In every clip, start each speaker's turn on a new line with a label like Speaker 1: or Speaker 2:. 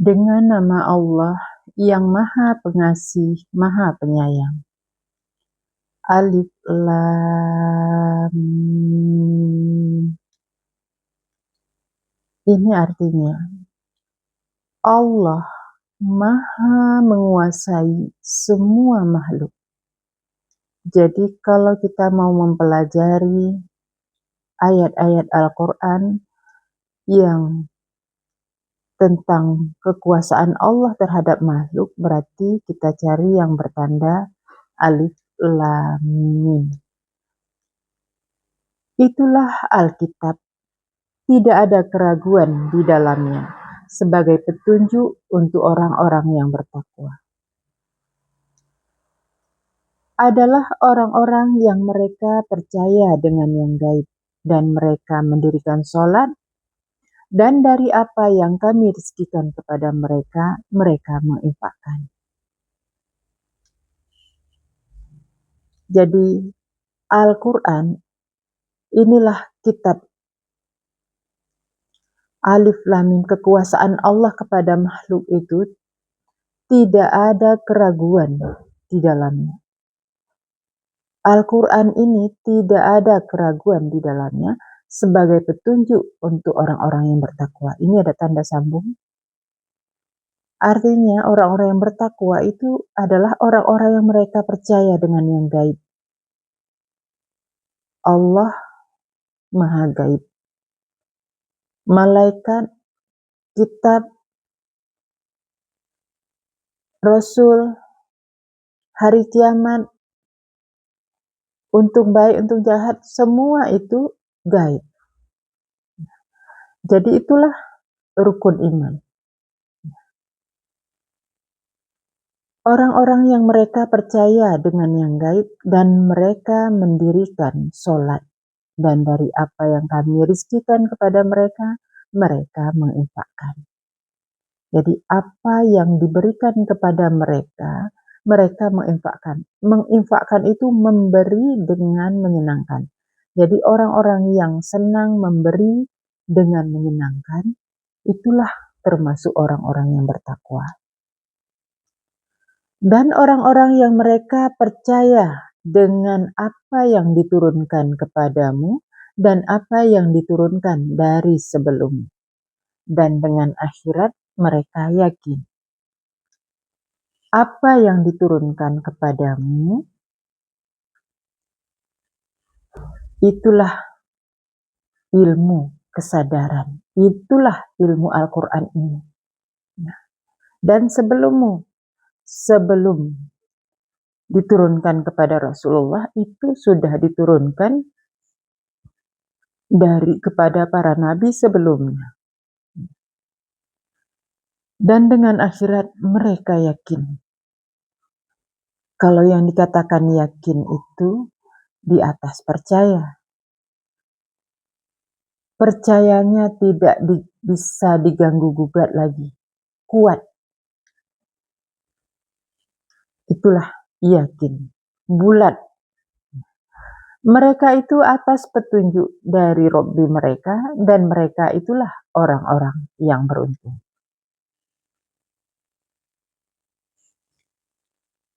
Speaker 1: Dengan nama Allah yang Maha Pengasih, Maha Penyayang. Alif Lam Mim. Ini artinya Allah Maha menguasai semua makhluk. Jadi kalau kita mau mempelajari ayat-ayat Al-Quran yang tentang kekuasaan Allah terhadap makhluk, berarti kita cari yang bertanda Alif Lam Mim. Itulah Alkitab, tidak ada keraguan di dalamnya, sebagai petunjuk untuk orang-orang yang bertakwa. Adalah orang-orang yang mereka percaya dengan yang gaib, dan mereka mendirikan sholat, dan dari apa yang kami rezekikan kepada mereka, mereka menginfakkan. Jadi Al-Quran inilah kitab Alif Lam Mim, kekuasaan Allah kepada makhluk itu tidak ada keraguan di dalamnya. Al-Quran ini tidak ada keraguan di dalamnya sebagai petunjuk untuk orang-orang yang bertakwa. Ini ada tanda sambung. Artinya orang-orang yang bertakwa itu adalah orang-orang yang mereka percaya dengan yang gaib. Allah Maha Gaib. Malaikat, kitab, Rasul, hari kiamat, untuk baik, untuk jahat, semua itu gaib. Jadi itulah rukun iman. Orang-orang yang mereka percaya dengan yang gaib dan mereka mendirikan sholat. Dan dari apa yang kami rezekikan kepada mereka, mereka menginfakkan. Jadi apa yang diberikan kepada mereka, mereka menginfakkan. Menginfakkan itu memberi dengan menyenangkan. Jadi orang-orang yang senang memberi dengan menyenangkan, itulah termasuk orang-orang yang bertakwa. Dan orang-orang yang mereka percaya dengan apa yang diturunkan kepadamu dan apa yang diturunkan dari sebelumnya. Dan dengan akhirat mereka yakin. Apa yang diturunkan kepadamu, itulah ilmu kesadaran. Itulah ilmu Al-Quran ini. Nah, dan sebelum diturunkan kepada Rasulullah, itu sudah diturunkan kepada para nabi sebelumnya. Dan dengan akhirat mereka yakin. Kalau yang dikatakan yakin itu di atas percaya. Percayanya tidak bisa diganggu-gugat lagi. Kuat. Itulah yakin. Bulat. Mereka itu atas petunjuk dari Robbi mereka, dan mereka itulah orang-orang yang beruntung.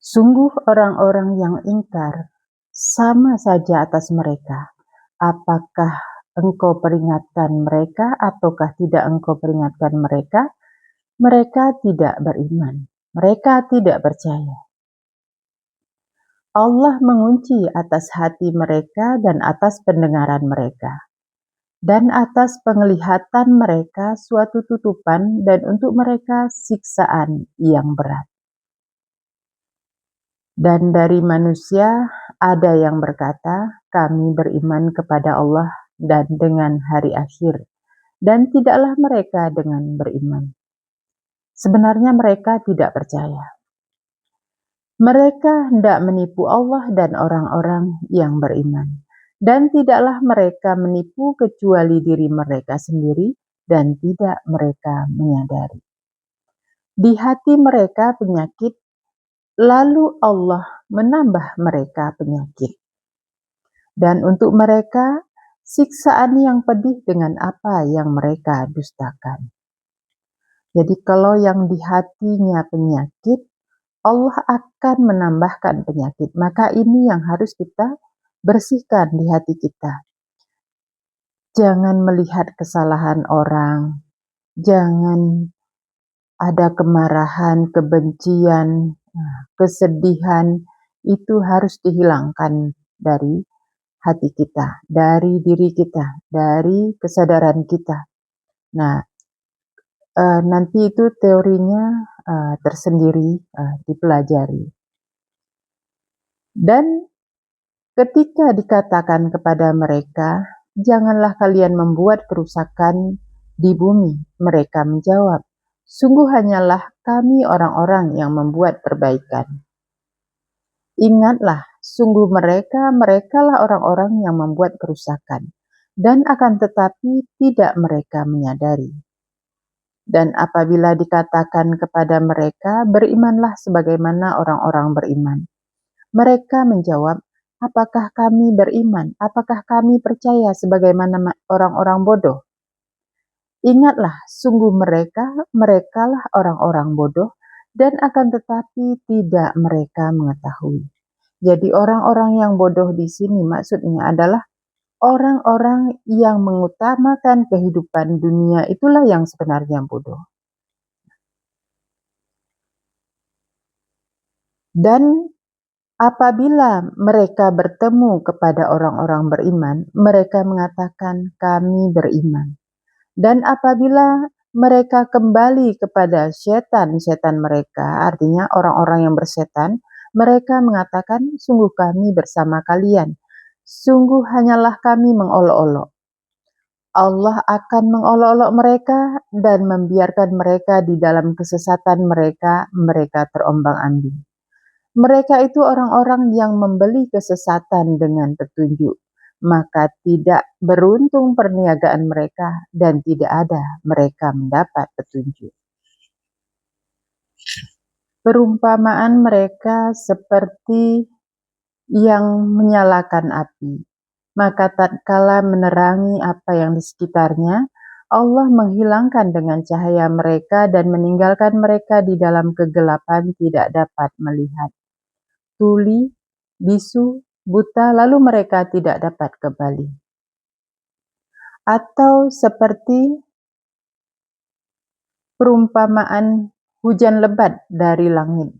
Speaker 1: Sungguh orang-orang yang ingkar, sama saja atas mereka. Apakah engkau peringatkan mereka ataukah tidak engkau peringatkan mereka? Mereka tidak beriman. Mereka tidak percaya. Allah mengunci atas hati mereka dan atas pendengaran mereka. Dan atas penglihatan mereka suatu tutupan dan untuk mereka siksaan yang berat. Dan dari manusia ada yang berkata, kami beriman kepada Allah dan dengan hari akhir. Dan tidaklah mereka dengan beriman. Sebenarnya mereka tidak percaya. Mereka hendak menipu Allah dan orang-orang yang beriman. Dan tidaklah mereka menipu kecuali diri mereka sendiri dan tidak mereka menyadari. Di hati mereka penyakit, lalu Allah menambah mereka penyakit. Dan untuk mereka siksaan yang pedih dengan apa yang mereka dustakan. Jadi kalau yang di hatinya penyakit, Allah akan menambahkan penyakit. Maka ini yang harus kita bersihkan di hati kita. Jangan melihat kesalahan orang, jangan ada kemarahan, kebencian, kesedihan, itu harus dihilangkan dari hati kita, dari diri kita, dari kesadaran kita. Nah, nanti itu teorinya tersendiri dipelajari. Dan ketika dikatakan kepada mereka, janganlah kalian membuat kerusakan di bumi, mereka menjawab, sungguh hanyalah kami orang-orang yang membuat perbaikan. Ingatlah, sungguh merekalah orang-orang yang membuat kerusakan, dan akan tetapi tidak mereka menyadari. Dan apabila dikatakan kepada mereka, berimanlah sebagaimana orang-orang beriman. Mereka menjawab, apakah kami beriman? Apakah kami percaya sebagaimana orang-orang bodoh? Ingatlah, sungguh merekalah orang-orang bodoh, dan akan tetapi tidak mereka mengetahui. Jadi orang-orang yang bodoh di sini maksudnya adalah orang-orang yang mengutamakan kehidupan dunia, itulah yang sebenarnya bodoh. Dan apabila mereka bertemu kepada orang-orang beriman, mereka mengatakan kami beriman. Dan apabila mereka kembali kepada setan-setan mereka, artinya orang-orang yang bersetan, mereka mengatakan sungguh kami bersama kalian. Sungguh hanyalah kami mengolok-olok. Allah akan mengolok-olok mereka dan membiarkan mereka di dalam kesesatan mereka terombang-ambing. Mereka itu orang-orang yang membeli kesesatan dengan petunjuk, maka tidak beruntung perniagaan mereka dan tidak ada mereka mendapat petunjuk. Perumpamaan mereka seperti yang menyalakan api, maka tatkala menerangi apa yang di sekitarnya, Allah menghilangkan dengan cahaya mereka dan meninggalkan mereka di dalam kegelapan tidak dapat melihat. Tuli, bisu, buta, lalu mereka tidak dapat kembali. Atau seperti perumpamaan hujan lebat dari langit.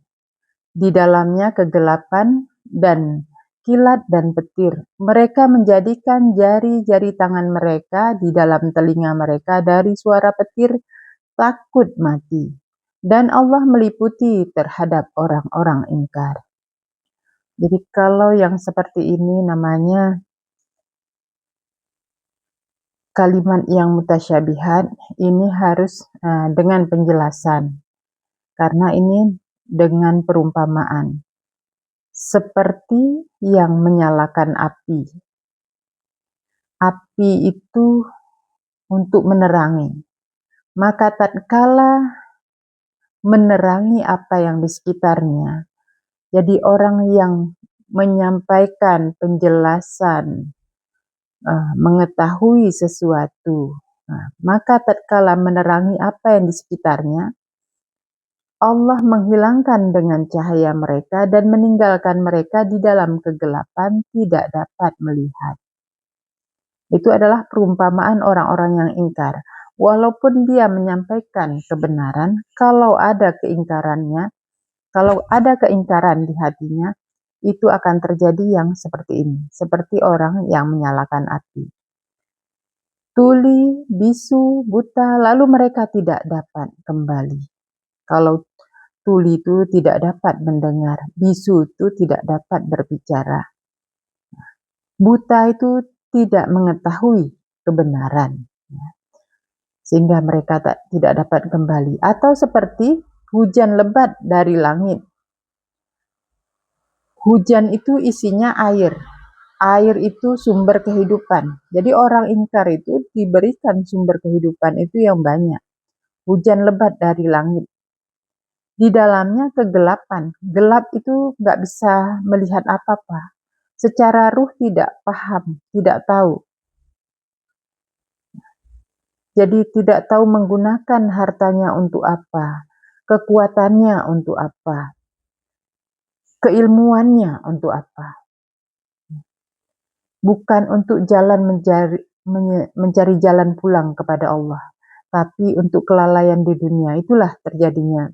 Speaker 1: Di dalamnya kegelapan dan kilat dan petir. Mereka menjadikan jari-jari tangan mereka di dalam telinga mereka dari suara petir, takut mati. Dan Allah meliputi terhadap orang-orang ingkar. Jadi kalau yang seperti ini namanya kalimat yang mutasyabihat, ini harus dengan penjelasan. Karena ini dengan perumpamaan. Seperti yang menyalakan api. Api itu untuk menerangi. Maka tatkala menerangi apa yang di sekitarnya, jadi orang yang menyampaikan penjelasan, mengetahui sesuatu, maka tatkala menerangi apa yang di sekitarnya, Allah menghilangkan dengan cahaya mereka dan meninggalkan mereka di dalam kegelapan tidak dapat melihat. Itu adalah perumpamaan orang-orang yang ingkar. Walaupun dia menyampaikan kebenaran, kalau ada keingkarannya, kalau ada keingkaran di hatinya, itu akan terjadi yang seperti ini, seperti orang yang menyalakan api. Tuli, bisu, buta, lalu mereka tidak dapat kembali. Kalau tuli itu tidak dapat mendengar, bisu itu tidak dapat berbicara. Buta itu tidak mengetahui kebenaran, sehingga mereka tidak dapat kembali. Atau seperti hujan lebat dari langit. Hujan itu isinya air. Air itu sumber kehidupan. Jadi orang ingkar itu diberikan sumber kehidupan itu yang banyak. Hujan lebat dari langit. Di dalamnya kegelapan. Gelap itu nggak bisa melihat apa-apa. Secara ruh tidak paham, tidak tahu. Jadi tidak tahu menggunakan hartanya untuk apa, kekuatannya untuk apa, keilmuannya untuk apa. Bukan untuk mencari jalan pulang kepada Allah, tapi untuk kelalaian di dunia. Itulah terjadinya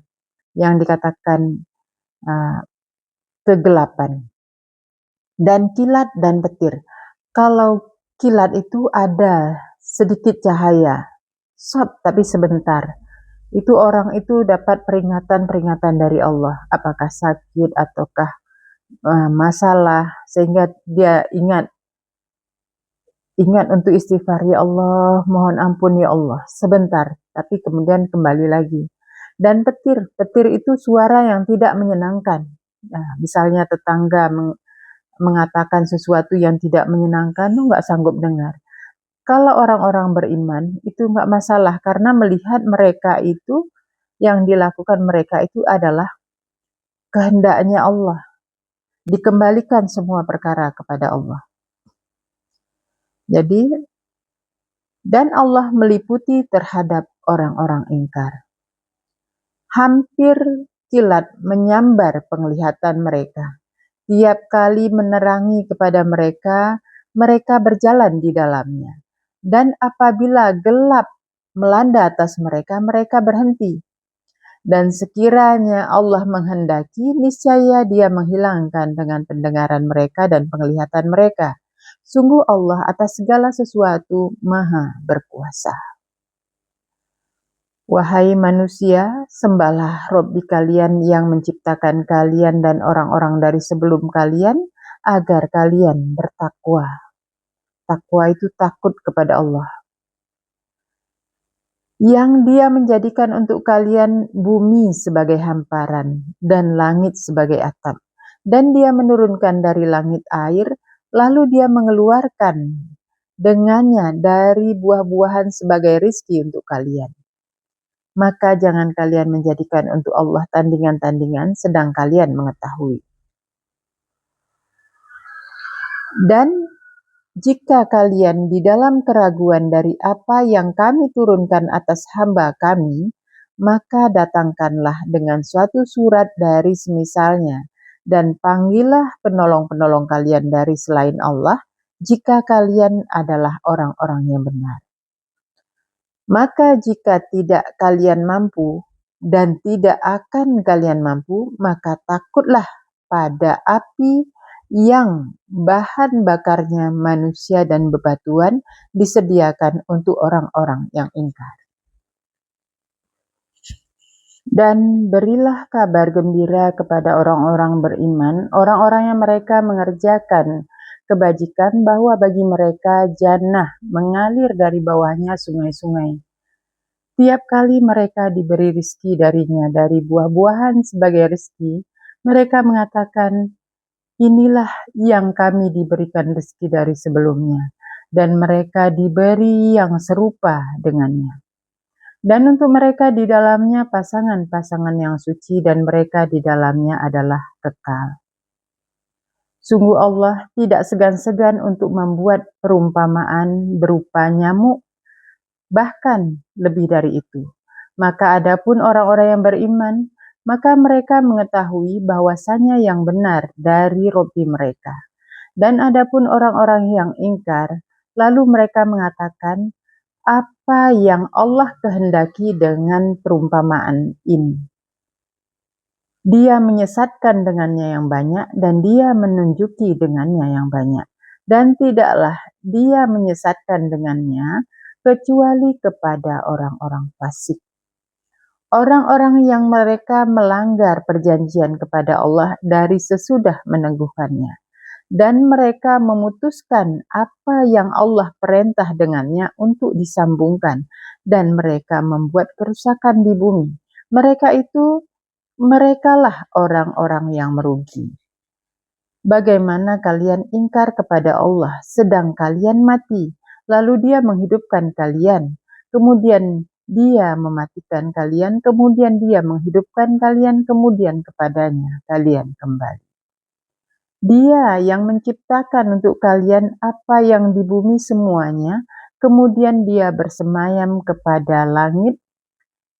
Speaker 1: yang dikatakan kegelapan. Dan kilat dan petir. Kalau kilat itu ada sedikit cahaya, tapi sebentar. Itu orang itu dapat peringatan-peringatan dari Allah, apakah sakit ataukah masalah, sehingga dia ingat untuk istighfar, ya Allah, mohon ampun ya Allah, sebentar, tapi kemudian kembali lagi. Dan petir itu suara yang tidak menyenangkan. Nah, misalnya tetangga mengatakan sesuatu yang tidak menyenangkan, lu nggak sanggup dengar. Kalau orang-orang beriman, itu nggak masalah, karena melihat mereka itu, yang dilakukan mereka itu adalah kehendaknya Allah. Dikembalikan semua perkara kepada Allah. Jadi, dan Allah meliputi terhadap orang-orang ingkar. Hampir kilat menyambar penglihatan mereka. Tiap kali menerangi kepada mereka, mereka berjalan di dalamnya. Dan apabila gelap melanda atas mereka, mereka berhenti. Dan sekiranya Allah menghendaki, niscaya Dia menghilangkan dengan pendengaran mereka dan penglihatan mereka. Sungguh Allah atas segala sesuatu Maha berkuasa. Wahai manusia, sembahlah Robbi kalian yang menciptakan kalian dan orang-orang dari sebelum kalian, agar kalian bertakwa. Takwa itu takut kepada Allah. Yang Dia menjadikan untuk kalian bumi sebagai hamparan dan langit sebagai atap. Dan Dia menurunkan dari langit air, lalu Dia mengeluarkan dengannya dari buah-buahan sebagai rizki untuk kalian. Maka jangan kalian menjadikan untuk Allah tandingan-tandingan sedang kalian mengetahui. Dan jika kalian di dalam keraguan dari apa yang kami turunkan atas hamba kami, maka datangkanlah dengan suatu surat dari semisalnya, dan panggillah penolong-penolong kalian dari selain Allah, jika kalian adalah orang-orang yang benar. Maka jika tidak kalian mampu, dan tidak akan kalian mampu, maka takutlah pada api yang bahan bakarnya manusia dan bebatuan disediakan untuk orang-orang yang ingkar. Dan berilah kabar gembira kepada orang-orang beriman, orang-orang yang mereka mengerjakan kebajikan, bahwa bagi mereka jannah mengalir dari bawahnya sungai-sungai. Tiap kali mereka diberi rizki darinya, dari buah-buahan sebagai rizki, mereka mengatakan, inilah yang kami diberikan rizki dari sebelumnya, dan mereka diberi yang serupa dengannya. Dan untuk mereka di dalamnya pasangan-pasangan yang suci, dan mereka di dalamnya adalah kekal. Sungguh Allah tidak segan-segan untuk membuat perumpamaan berupa nyamuk, bahkan lebih dari itu. Maka adapun orang-orang yang beriman, maka mereka mengetahui bahwasanya yang benar dari Robbi mereka. Dan adapun orang-orang yang ingkar, lalu mereka mengatakan, apa yang Allah kehendaki dengan perumpamaan ini? Dia menyesatkan dengannya yang banyak, dan Dia menunjuki dengannya yang banyak. Dan tidaklah Dia menyesatkan dengannya kecuali kepada orang-orang fasik. Orang-orang yang mereka melanggar perjanjian kepada Allah dari sesudah meneguhkannya. Dan mereka memutuskan apa yang Allah perintah dengannya untuk disambungkan. Dan mereka membuat kerusakan di bumi. Merekalah orang-orang yang merugi. Bagaimana kalian ingkar kepada Allah sedang kalian mati, lalu Dia menghidupkan kalian, kemudian Dia mematikan kalian, kemudian Dia menghidupkan kalian, kemudian kepadanya kalian kembali. Dia yang menciptakan untuk kalian apa yang di bumi semuanya, Kemudian dia bersemayam kepada langit,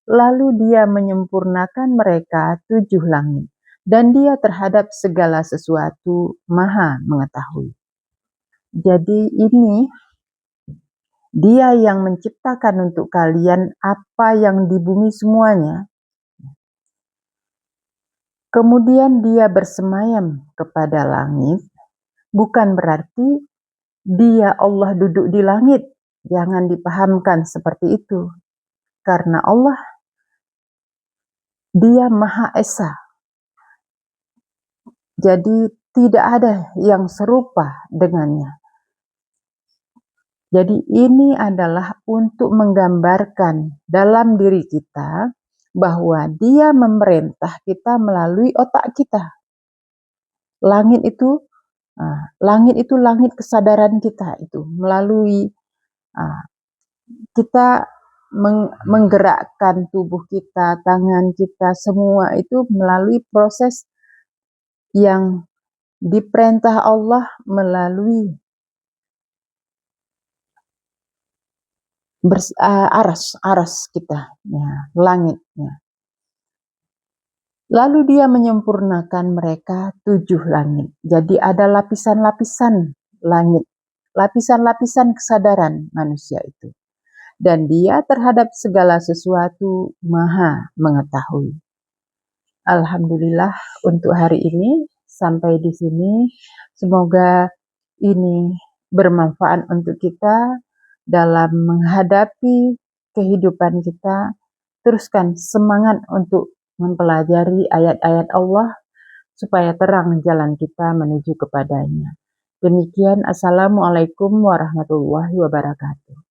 Speaker 1: lalu dia menyempurnakan mereka 7 langit, dan dia terhadap segala sesuatu maha mengetahui. Jadi ini dia yang menciptakan untuk kalian apa yang di bumi semuanya. Kemudian dia bersemayam kepada langit, bukan berarti dia Allah duduk di langit. Jangan dipahamkan seperti itu. Karena Allah, dia Maha Esa. Jadi tidak ada yang serupa dengannya. Jadi ini adalah untuk menggambarkan dalam diri kita bahwa dia memerintah kita melalui otak kita. Langit itu langit kesadaran kita itu melalui kita menggerakkan tubuh kita, tangan kita, semua itu melalui proses yang diperintah Allah melalui aras kita, ya, langitnya. Lalu dia menyempurnakan mereka 7 langit. Jadi ada lapisan-lapisan langit, lapisan-lapisan kesadaran manusia itu. Dan dia terhadap segala sesuatu maha mengetahui. Alhamdulillah untuk hari ini sampai di sini. Semoga ini bermanfaat untuk kita dalam menghadapi kehidupan kita. Teruskan semangat untuk mempelajari ayat-ayat Allah supaya terang jalan kita menuju kepadanya. Demikian, Assalamualaikum warahmatullahi wabarakatuh.